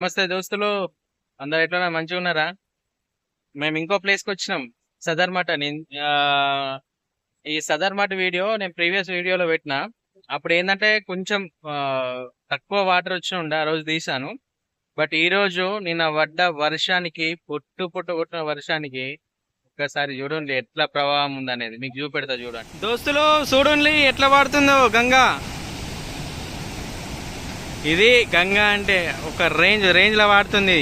నమస్తే దోస్తులు, అందరు ఎట్లా మంచిగా ఉన్నారా? మేము ఇంకో ప్లేస్ కి వచ్చినాం. సదర్ మట్ అని. ఆ, ఈ సదర్ మట్ వీడియో నేను ప్రీవియస్ వీడియోలో పెట్టిన. అప్పుడు ఏంటంటే కొంచెం ఆ, తక్కువ వాటర్ వచ్చి ఉండే ఆ రోజు తీసాను. బట్ ఈ రోజు నిన్న పడ్డ వర్షానికి, పొట్టు పొట్టు కొట్టిన వర్షానికి ఒక్కసారి చూడండి ఎట్లా ప్రవాహం ఉందనేది మీకు చూపెడతా చూడండి. దోస్తులు చూడండి ఎట్లా పడుతుందో గంగా. ఇది గంగా అంటే ఒక రేంజ్ లో వాడుతుంది.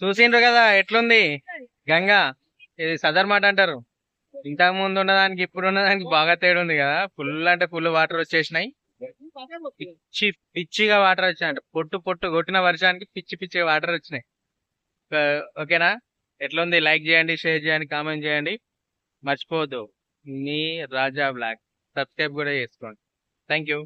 చూసిండ్రు కదా ఎట్లుంది గంగా. ఇది సదర్ మాట అంటారు. ఇంతకు ముందు ఉన్నదానికి ఇప్పుడు ఉన్నదానికి బాగా తేడా ఉంది కదా. ఫుల్ అంటే ఫుల్ వాటర్ వచ్చేసినాయి. పిచ్చి పిచ్చిగా వాటర్ వచ్చాయంట. పొట్టు పొట్టు కొట్టిన వర్షానికి పిచ్చి పిచ్చిగా వాటర్ వచ్చినాయి. ఓకేనా? ఎట్లుంది? లైక్ చేయండి, షేర్ చేయండి, కామెంట్ చేయండి. మర్చిపోవద్దు, మీ రాజా బ్లాగ్ సబ్స్క్రైబ్ కూడా చేసుకోండి. Thank you.